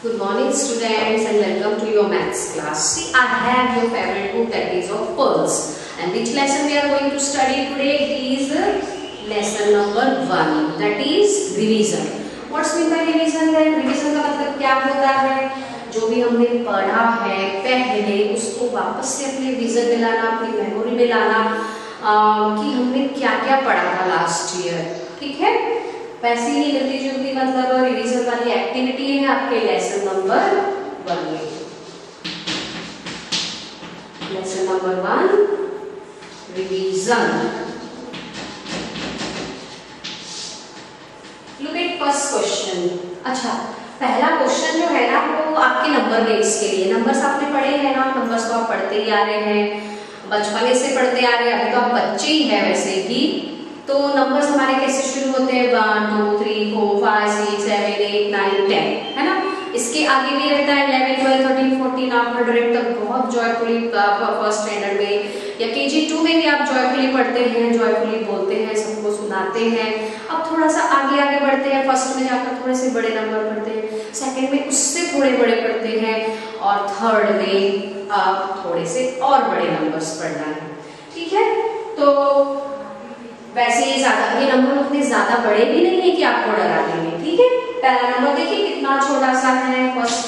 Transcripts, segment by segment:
Good morning students and welcome to your maths class. See, I have your favorite book, that is of Pearls. And which lesson we are going to study today? It is lesson number 1, that is revision. What's mean by revision then? Revision का मतलब क्या होता है? जो भी हमने पढ़ा है पहले उसको वापस से अपने विजन में लाना, अपनी मेमोरी में लाना कि हमने क्या क्या पढ़ा था लास्ट ईयर. ठीक है, वैसे ही मिलती जुलती मतलब रिवीजन वाली एक्टिविटी है आपके लेसन नंबर 1 में. Lesson number 1 revision. Look at first question. अच्छा, पहला क्वेश्चन जो है ना वो आपके नंबर नेम्स के लिए. नंबर्स आपने पढ़े हैं ना, नंबर्स तो आप पढ़ते ही आ रहे हैं, बचपने से पढ़ते आ रहे हैं, अभी तो आप बच्चे ही हैं वैसे भी. तो नंबर्स हमारे कैसे शुरू होते हैं? 1 2 3 4 5 6 7 8 9 10, है ना. इसके आगे भी रहता है 11 12 13 14 आप 100 तक बहुत जॉयफुली फर्स्ट स्टैंडर्ड में या KG2 में भी आप जॉयफुली पढ़ते हैं, जॉयफुली बोलते हैं, सबको सुनाते हैं. अब थोड़ा सा आगे आगे बढ़ते हैं, फर्स्ट में जाकर थोड़े से बड़े नंबर पढ़ते हैं, सेकंड में उससे थोड़े बड़े पढ़ते हैं और थर्ड में आप थोड़े से और बड़े नंबर्स पढ़ना है. ठीक है, तो वैसे ये नंबर उतने ज्यादा बड़े भी नहीं है कि आपको डरा देंगे. ठीक है, पहला नंबर देखिए कितना छोटा सा है फर्स्ट.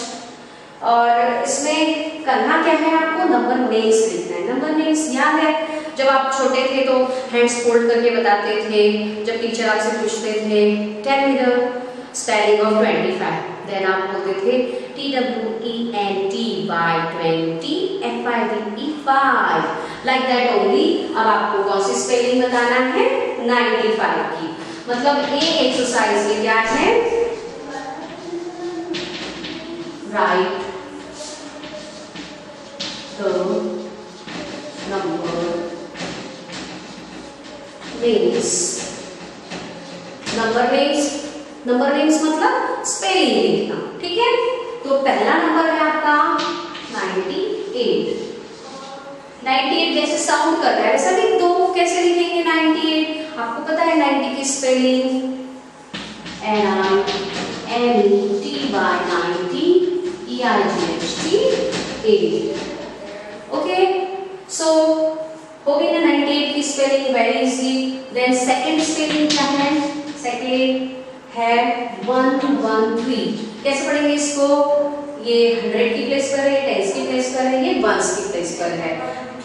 और इसमें करना क्या है, आपको नंबर नेम्स लिखना है. नंबर नेम्स याद है, जब आप छोटे थे तो हैंड्स फोल्ड करके बताते थे. जब टीचर आपसे पूछते थे tell me the spelling of 25, then आप बोलते थे TWENT by 20 FIVE 5, like that only. अब आपको कौन सी स्पेलिंग बताना है? 95 की. मतलब ये एक्सरसाइज में क्या है? Right the number names. Number names मतलब स्पेलिंग लिखना. ठीक है, तो पहला नंबर है आपका 98. 98 जैसे साउंड कर रहा है वैसा लिख दो. कैसे लिखेंगे 98? आपको पता है 90 की spelling NINETY 90 EIGHT 8. Okay, so हो गई ना 98 की spelling, very easy. Then second spelling क्या है? सेकंड है 113. कैसे पढ़ेंगे इसको? ये 100 की प्लेस पर है, 10 की प्लेस पर है, ये 1s की प्लेस पर है.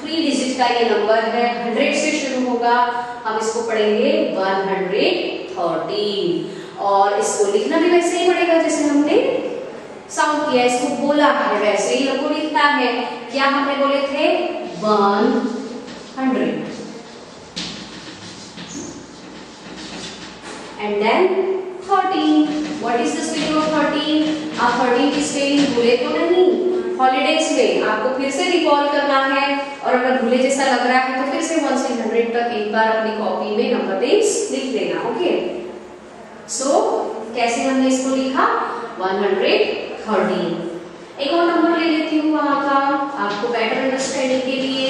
3 डिजिट का ये नंबर है, 100 से शुरू होगा. हम इसको पढ़ेंगे 113 और इसको लिखना भी वैसे ही पड़ेगा जैसे हमने साउंड किया. इसको बोला है वैसे ही हमको लिखना है. क्या हमने बोले थे? 100 and then 13. What is the spelling of 13? आप 13 की स्पेलिंग भूले तो नहीं? हॉलीडेज में आपको फिर से रिकॉल करना है और अगर भूले जैसा लग रहा है तो फिर से 1 से 100 तक एक बार अपनी कॉपी में नंबर नेम्स लिख देना. ओके, सो कैसे हमने इसको लिखा? 113. एक और नंबर ले लेती हूँ वहां का आपको बेटर अंडरस्टैंडिंग के लिए.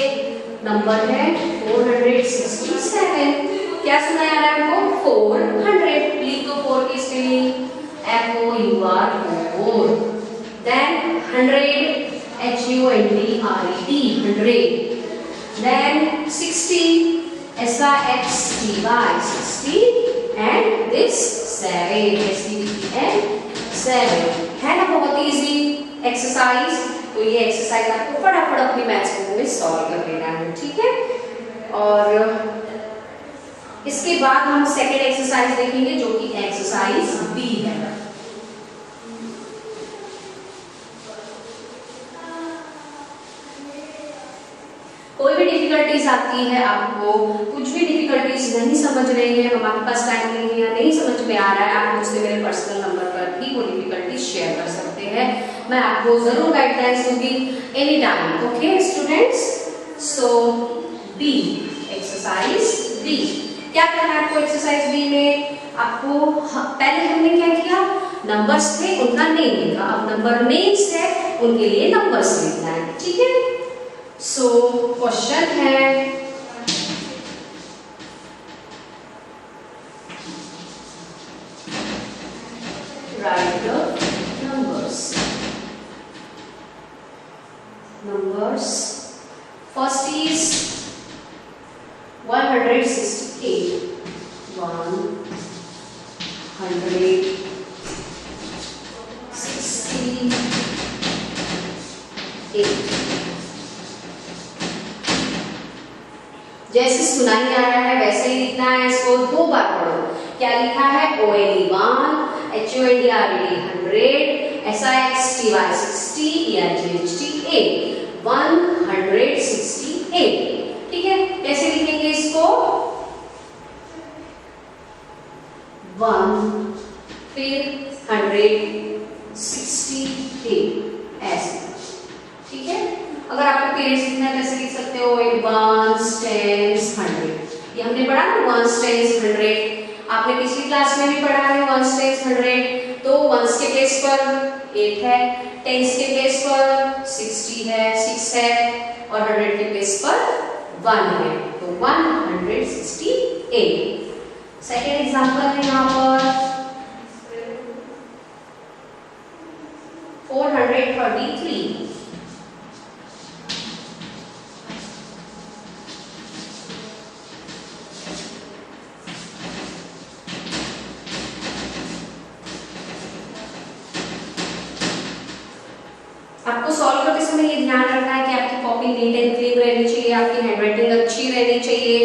नंबर है 467. क्या सुना यार आपको? 400. लिख दो 4 की spelling FOUR 4. Then 100 HUNDRED 100. Then 60 SIXTY 60 and this 7 7 है ना. बहुत इजी एक्सरसाइज. तो ये एक्सरसाइज आपको फटाफट अपनी मैथ्स बुक में सॉल्व कर लेना है. ठीक है, और इसके बाद हम सेकेंड एक्सरसाइज देखेंगे जो कि एक्सरसाइज B है. कोई भी डिफिकल्टीज आती है, आपको कुछ भी डिफिकल्टीज नहीं समझ रहे हैं, हमारे पास टाइम नहीं है या नहीं समझ में आ रहा है, आप मुझसे मेरे पर्सनल नंबर पर भी वो डिफिकल्टीज शेयर कर सकते हैं. मैं आपको जरूर गाइडलाइंस दूंगी एनी टाइम. ओके स्टूडेंट्स, सो B एक्सरसाइज B. क्या करना है आपको एक्सरसाइज B में? आपको पहले हमने क्या किया? नंबर्स थे उनका नेम लिखा. अब नंबर नेम्स है उनके लिए नंबर्स लिखना है. ठीक है, सो क्वेश्चन है write the numbers. numbers. First is 168. 168. जैसे सुनाई आ रहा है वैसे ही लिखना है, इसको 2 बार पढ़ो। क्या लिखा है? ONE 1, HOND RED 100, SIXTY 60, ERGHT 8, 168। ठीक है, कैसे लिखेंगे इसको? 1 फिर 168 ऐसे। ठीक है, अगर आपको पीरियड्स लिखना है कैसे लिख सकते हो? 1s 10s 100, ये हमने पढ़ा ना 1s 10s 100। आपने पिछली क्लास में भी पढ़ा है 1s 10s 100। तो 1s के प्लेस पर 8 है, 10s के प्लेस पर 60 है, 6 है, और 100 के प्लेस पर 1 है, तो 168। सेकेंड एग्जांपल है यहाँ पर 433। आपको सॉल्व करते समय ये ध्यान रखना है कि आपकी कॉपी नीट एंड क्लीन रहनी चाहिए, आपकी हैंडराइटिंग अच्छी रहनी चाहिए,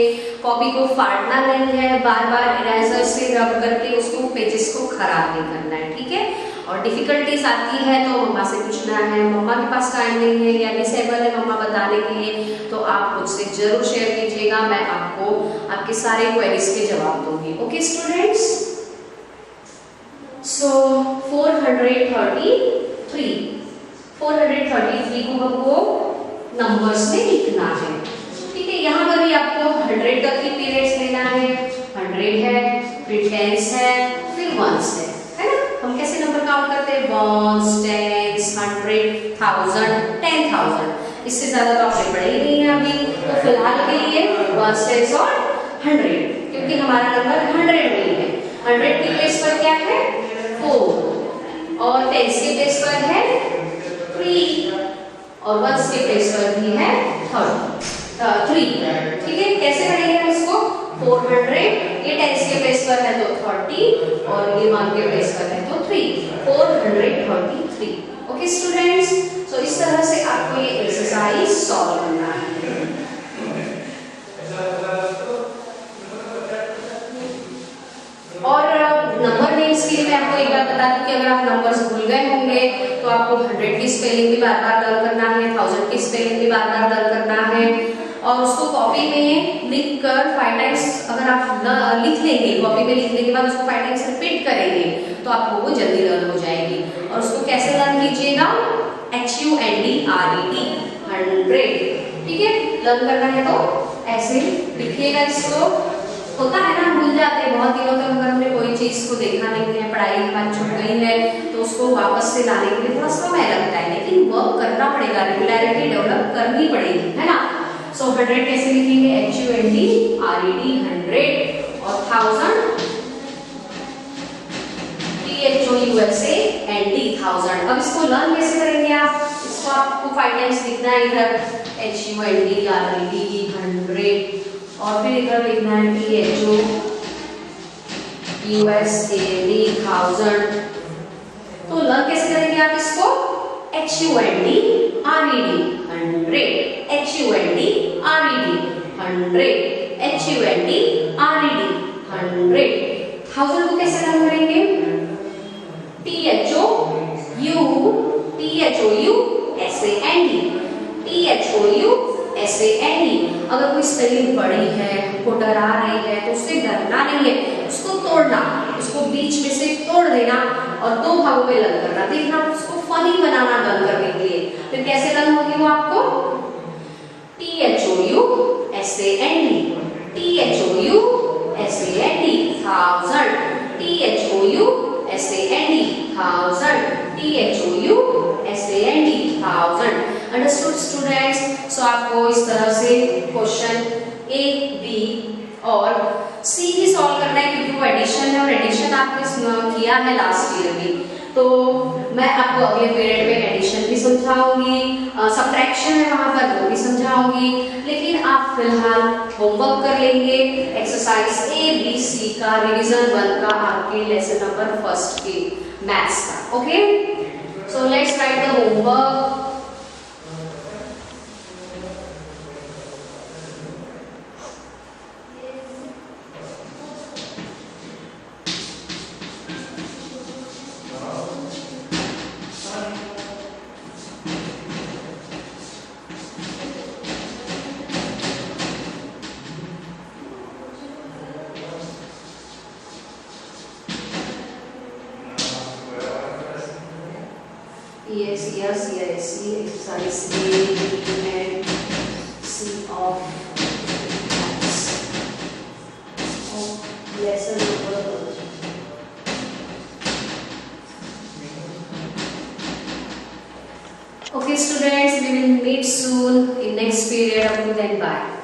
कॉपी को फाड़ना नहीं है, बार बार इरेजर से रब करके उसको पेजेस को खराब नहीं करना है। ठीक है, और डिफिकल्टीज आती है तो मम्मा से पूछना है, मम्मा के पास टाइम नहीं है या डिसेबल है मम्मा बताने के लिए, तो आप मुझसे जरूर शेयर कीजिएगा, मैं आपको आपके सारे क्वेरीज के जवाब दूंगी। ओके स्टूडेंट्स, सो 433 को हमको नंबर्स में लिखना है। ठीक है, यहाँ पर भी आपको 100 तक की पीरियड्स लेना है। 100 है, फिर 10s है, फिर 1s है ना? हम कैसे नंबर काउंट करते हैं? 1s 10s 100 1000 10,000। इससे ज्यादा तो आपने पढ़े ही नहीं है अभी, तो फिलहाल के लिए 1s 10s और 100, क्योंकि हमारा नंबर 100 नहीं है। 100 के प्लेस पर क्या है? 4, और 10s के प्लेस पर है 3, और 1s के प्लेस पर भी है 3। ठीक है, कैसे पढ़ेंगे हम इसको? 400, ये 10s के प्लेस पर है तो 30, और ये 1 के प्लेस पर है तो 3, 433। ओके स्टूडेंट्स, सो इस तरह से आपको ये एक्सरसाइज सॉल्व करना है। और नंबर नेम्स के लिए मैं आपको एक बात बता दूं कि अगर आप नंबर्स भूल गए होंगे तो आपको 100 की स्पेलिंग भी बार बार लर्न करना है, 1000 की स्पेलिंग भी बार बार लर्न करना है, और उसको कॉपी में लिखकर 5 टाइम्स अगर आप लिख लेंगे, कॉपी में लिखने के बाद उसको 5 टाइम्स रिपीट करेंगे तो आपको वो जल्दी लर्न हो जाएगी। और उसको कैसे लर्न कीजिएगा? HUNDRED 100। ठीक है, लर्न करना है तो ऐसे लिखिएगा इसको। होता है ना, भूल जाते हैं बहुत दिनों तक, अगर हमने कोई चीज को देखा नहीं है, पढ़ाई के बाद छूट गई है, तो उसको वापस से लाने के लिए थोड़ा समय लगता है, लेकिन वर्क करना पड़ेगा, रेगुलरिटी डेवलप करनी पड़ेगी, है ना? सो 100 कैसे लिखेंगे? HUNDRED 100, और 1000 THOUSAND 1000। अब इसको लर्न कैसे करेंगे आप? इसको आपको 5 टाइम्स लिखना है इधर, HUNDRED 100, और फिर इधर लिखना है THOUSAND 1000। तो लर्न कैसे करेंगे आप इसको? HUNDRED 100, HUNDRED 100, HUNDRED 100। 1000 को कैसे लर्न करेंगे? THOUSAND। अगर कोई स्पेलिंग बड़ी है, हमको डरा रही है, तो उससे डरना नहीं है, उसको तोड़ना, उसको बीच में से तोड़ देना और 2 भागों में लर्न करना। देखना उसको फनी बनाना लर्न करने के लिए। फिर कैसे लर्न होगी वो आपको? THOUSAND 1000, THOUSAND 1000। Understood students? So आपको इस तरह से क्वेश्चन A, B और C भी सॉल्व करना है, क्योंकि वो एडिशन है और एडिशन आपने किया है लास्ट ईयर में। तो मैं आपको अगले पीरियड में एडिशन भी समझा समझाऊंगी, सब्ट्रैक्शन है वहां पर वो भी समझाऊंगी, लेकिन आप फिलहाल होमवर्क कर लेंगे। एक्सरसाइज ABC का रिवीजन 1 का आपके लेसन नंबर 1 के मैथ्स का। Okay, so let's write the homework. Yes, exercise A, B, and C of maths of lesson number 1. Okay, students, we will meet soon in next period. Up to then, bye.